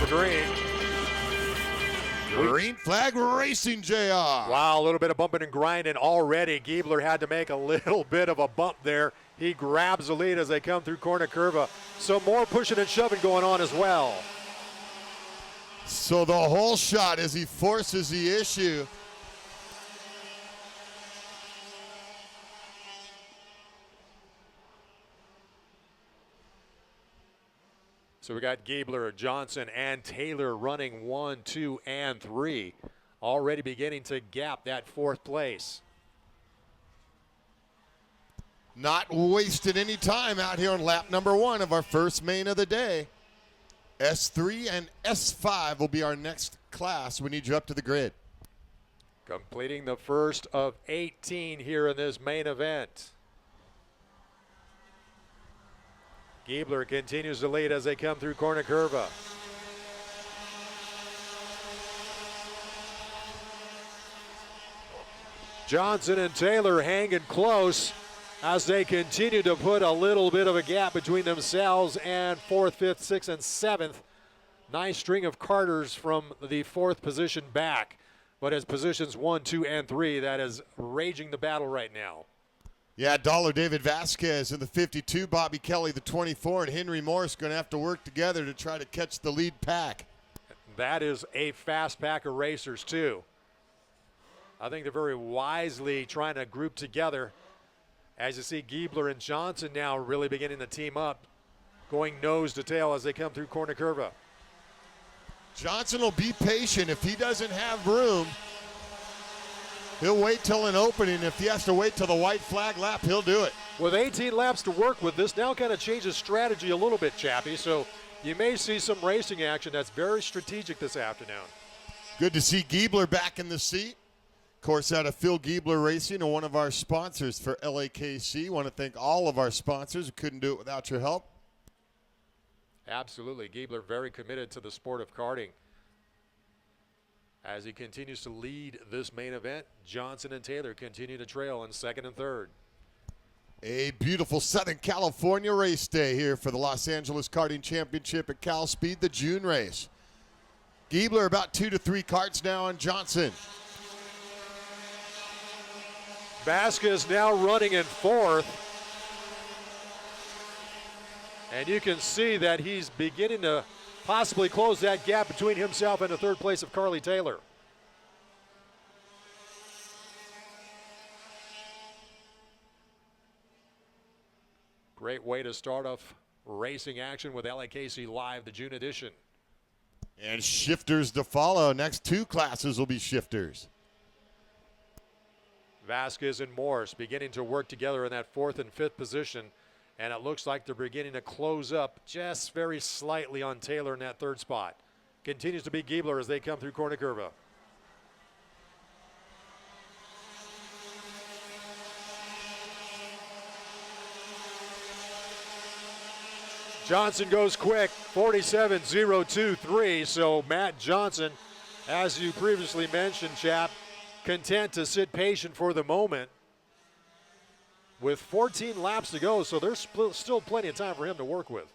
the green. Green flag racing, JR. Wow, a little bit of bumping and grinding already. Giebler had to make a little bit of a bump there. He grabs the lead as they come through corner curva. So more pushing and shoving going on as well. So the whole shot as he forces the issue. So we got Giebler, Johnson, and Taylor running 1, 2, and 3. Already beginning to gap that fourth place. Not wasted any time out here on lap number 1 of our first main of the day. S3 and S5 will be our next class. We need you up to the grid. Completing the first of 18 here in this main event. Giebler continues to lead as they come through corner curva. Johnson and Taylor hanging close as they continue to put a little bit of a gap between themselves and 4th, 5th, 6th, and 7th. Nice string of Carters from the 4th position back. But as positions 1, 2, and 3, that is raging the battle right now. Yeah, Dollar David Vasquez in the 52, Bobby Kelly the 24, and Henry Morris going to have to work together to try to catch the lead pack. That is a fast pack of racers too. I think they're very wisely trying to group together. As you see Giebler and Johnson now really beginning to team up, going nose to tail as they come through corner curva. Johnson will be patient. If he doesn't have room, he'll wait till an opening. If he has to wait till the white flag lap, he'll do it. With 18 laps to work with, this now kind of changes strategy a little bit, Chappie. So you may see some racing action that's very strategic this afternoon. Good to see Giebler back in the seat. Of course, out of Phil Giebler Racing, and one of our sponsors for LAKC. Want to thank all of our sponsors. We couldn't do it without your help. Absolutely. Giebler very committed to the sport of karting. As he continues to lead this main event, Johnson and Taylor continue to trail in 2nd and 3rd. A beautiful Southern California race day here for the Los Angeles Karting Championship at Cal Speed, the June race. Giebler about 2 to 3 karts now on Johnson. Vasquez now running in 4th. And you can see that he's beginning to possibly close that gap between himself and the 3rd place of Carly Taylor. Great way to start off racing action with LAKC Live, the June edition. And shifters to follow. Next 2 classes will be shifters. Vasquez and Morris beginning to work together in that 4th and 5th position. And it looks like they're beginning to close up just very slightly on Taylor in that 3rd spot. Continues to be Giebler as they come through corner curva. Johnson goes quick, 47.023. So Matt Johnson, as you previously mentioned, chap, content to sit patient for the moment. With 14 laps to go, so there's still plenty of time for him to work with.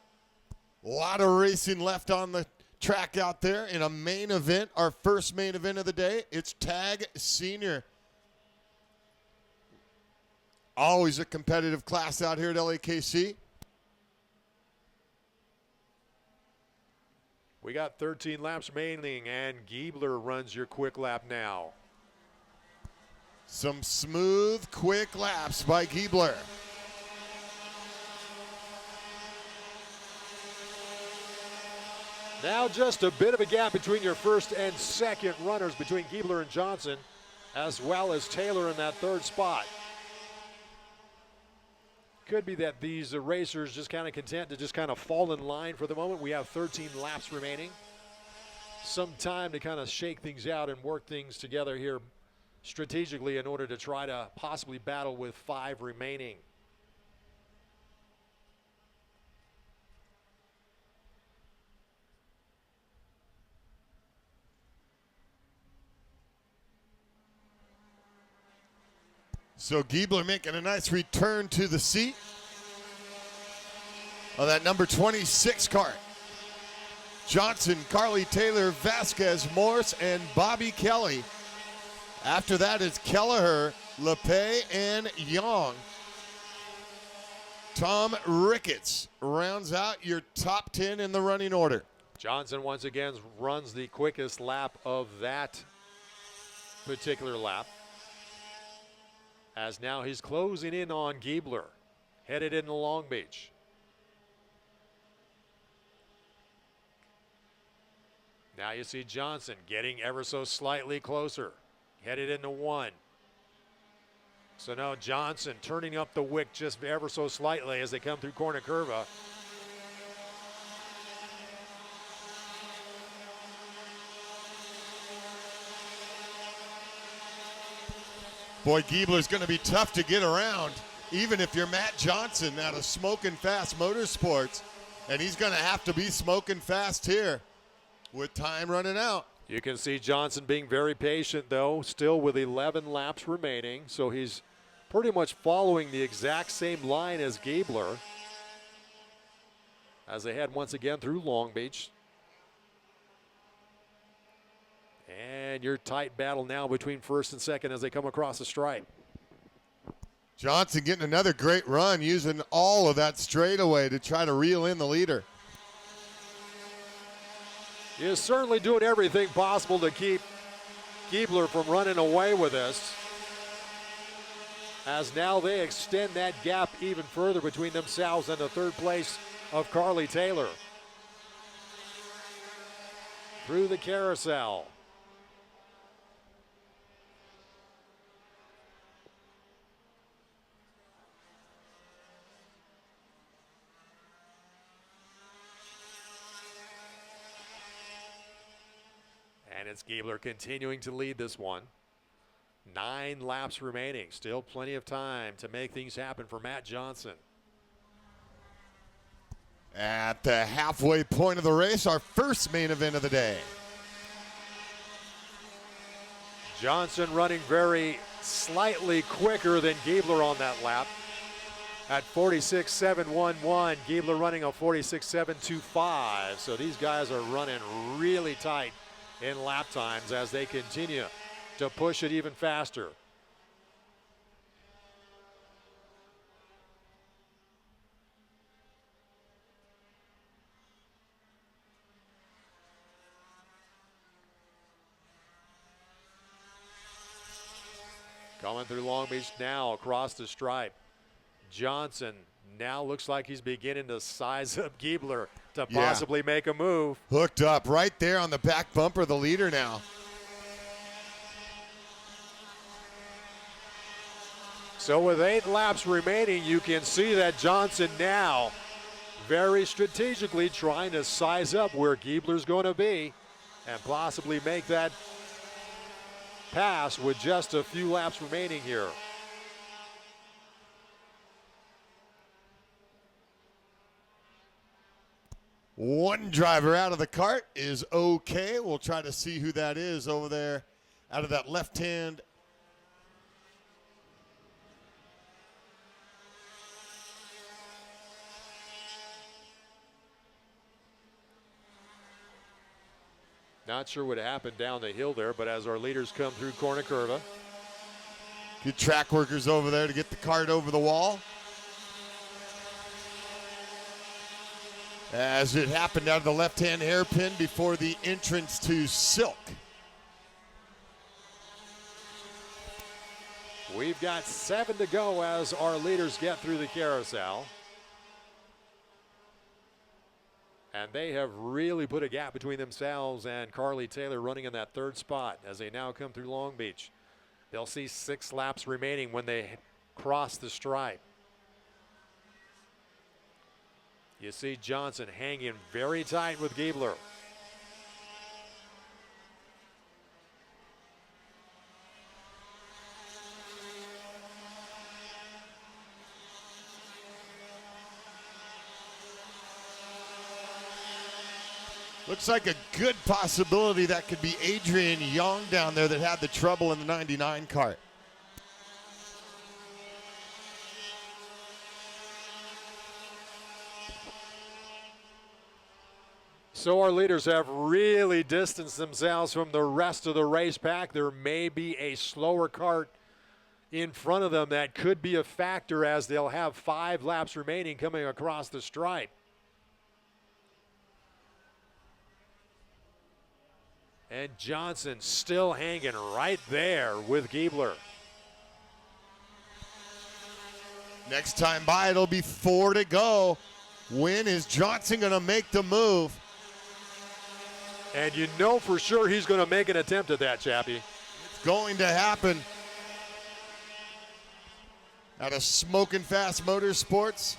A lot of racing left on the track out there in a main event, our first main event of the day. It's Tag Senior. Always a competitive class out here at LAKC. We got 13 laps remaining, and Giebler runs your quick lap now. Some smooth, quick laps by Giebler. Now just a bit of a gap between your 1st and 2nd runners between Giebler and Johnson, as well as Taylor in that 3rd spot. Could be that these racers just kind of content to just kind of fall in line for the moment. We have 13 laps remaining. Some time to kind of shake things out and work things together here strategically in order to try to possibly battle with 5 remaining. So Giebler making a nice return to the seat of that number 26 kart. Johnson, Carly Taylor, Vasquez, Morse, and Bobby Kelly. After that is Kelleher, LePay, and Young. Tom Ricketts rounds out your top 10 in the running order. Johnson once again runs the quickest lap of that particular lap, as now he's closing in on Giebler, headed into Long Beach. Now you see Johnson getting ever so slightly closer, headed into 1. So now Johnson turning up the wick just ever so slightly as they come through Corner Curva. Boy, Giebler's going to be tough to get around, even if you're Matt Johnson out of Smoking Fast Motorsports. And he's going to have to be smoking fast here with time running out. You can see Johnson being very patient, though, still with 11 laps remaining. So he's pretty much following the exact same line as Giebler as they head once again through Long Beach. And your tight battle now between first and second as they come across the stripe. Johnson getting another great run, using all of that straightaway to try to reel in the leader. He is certainly doing everything possible to keep Giebler from running away with this, as now they extend that gap even further between themselves and the third place of Carly Taylor. Through the carousel. And it's Giebler continuing to lead this one. 9 laps remaining. Still plenty of time to make things happen for Matt Johnson. At the halfway point of the race, our first main event of the day. Johnson running very slightly quicker than Giebler on that lap at 46.711. Giebler running a 46.725. So these guys are running really tight in lap times as they continue to push it even faster. Coming through Long Beach now across the stripe. Johnson now looks like he's beginning to size up Giebler to possibly make a move. Hooked up right there on the back bumper, the leader now. So with 8 laps remaining, you can see that Johnson now very strategically trying to size up where Giebler's going to be and possibly make that pass with just a few laps remaining here. One driver out of the cart is okay. We'll try to see who that is over there out of that left hand. Not sure what happened down the hill there, but as our leaders come through Corner Curva. Good track workers over there to get the cart over the wall. As it happened out of the left-hand hairpin before the entrance to Silk. We've got 7 to go as our leaders get through the carousel. And they have really put a gap between themselves and Carly Taylor running in that 3rd spot as they now come through Long Beach. They'll see 6 laps remaining when they cross the stripe. You see Johnson hanging very tight with Giebler. Looks like a good possibility that could be Adrian Young down there that had the trouble in the 99 cart. So our leaders have really distanced themselves from the rest of the race pack. There may be a slower kart in front of them that could be a factor, as they'll have 5 laps remaining coming across the stripe. And Johnson still hanging right there with Giebler. Next time by, it'll be 4 to go. When is Johnson going to make the move? And you know for sure he's going to make an attempt at that, Chappie. It's going to happen. Out of Smoking Fast Motorsports,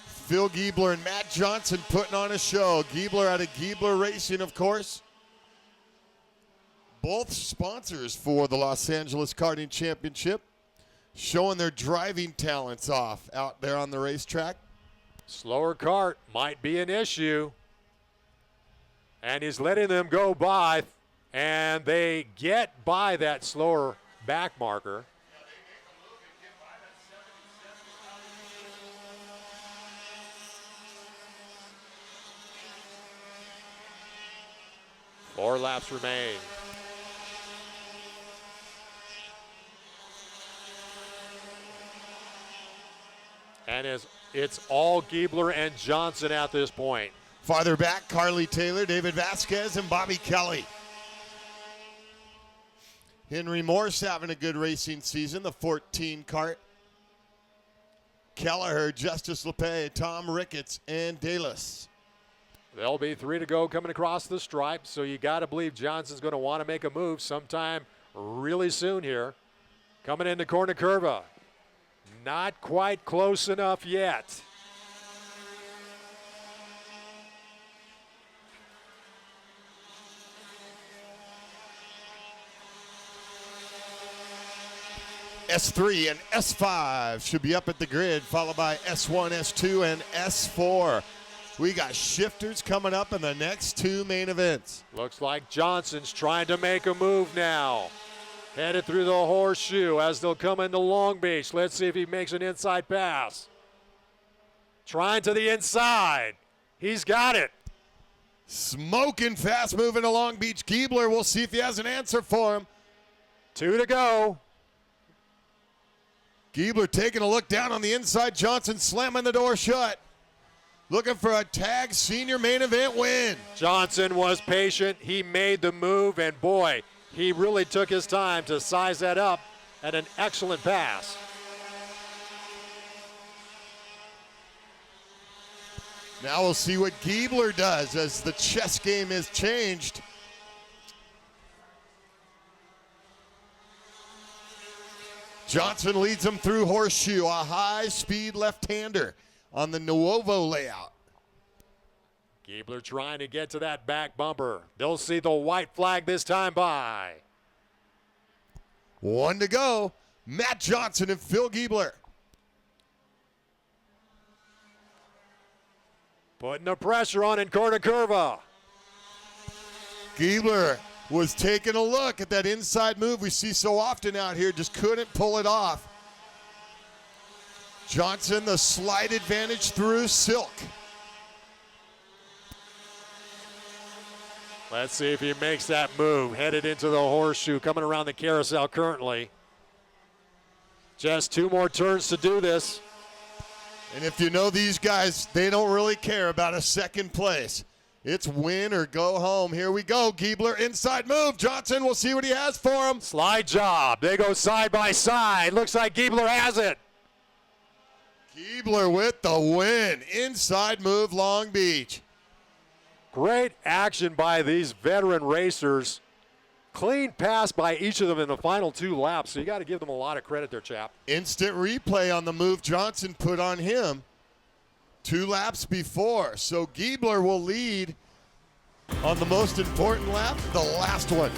Phil Giebler and Matt Johnson putting on a show. Giebler out of Giebler Racing, of course. Both sponsors for the Los Angeles Karting Championship, showing their driving talents off out there on the racetrack. Slower kart might be an issue. And he's letting them go by, and they get by that slower back marker. Four laps remain. And it's all Giebler and Johnson at this point. Farther back, Carly Taylor, David Vasquez, and Bobby Kelly. Henry Morse having a good racing season, the 14 kart. Kelleher, Justice Lepay, Tom Ricketts, and Dalis. There'll be 3 to go coming across the stripe, so you got to believe Johnson's going to want to make a move sometime really soon here. Coming into Cornucurva. Not quite close enough yet. S3 and S5 should be up at the grid, followed by S1, S2, and S4. We got shifters coming up in the next 2 main events. Looks like Johnson's trying to make a move now. Headed through the horseshoe as they'll come into Long Beach. Let's see if he makes an inside pass. Trying to the inside. He's got it. Smoking fast moving to Long Beach. Giebler, we'll see if he has an answer for him. 2 to go. Giebler taking a look down on the inside. Johnson slamming the door shut. Looking for a tag senior main event win. Johnson was patient. He made the move, and boy, he really took his time to size that up at an excellent pass. Now we'll see what Giebler does as the chess game has changed. Johnson leads him through horseshoe, a high-speed left-hander on the Nuovo layout. Giebler trying to get to that back bumper. They'll see the white flag this time by. 1 to go. Matt Johnson and Phil Giebler. Putting the pressure on in Cornucurva. Giebler was taking a look at that inside move we see so often out here, just couldn't pull it off. Johnson, the slight advantage through silk. Let's see if he makes that move. Headed into the horseshoe, coming around the carousel currently. Just 2 more turns to do this. And if you know these guys, they don't really care about a second place. It's win or go home. Here we go. Giebler, inside move. Johnson, we'll see what he has for him. Slide job. They go side by side. Looks like Giebler has it. Giebler with the win. Inside move, Long Beach. Great action by these veteran racers. Clean pass by each of them in the final 2 laps, so you got to give them a lot of credit there, chap. Instant replay on the move Johnson put on him 2 laps before. So Giebler will lead on the most important lap, the last one.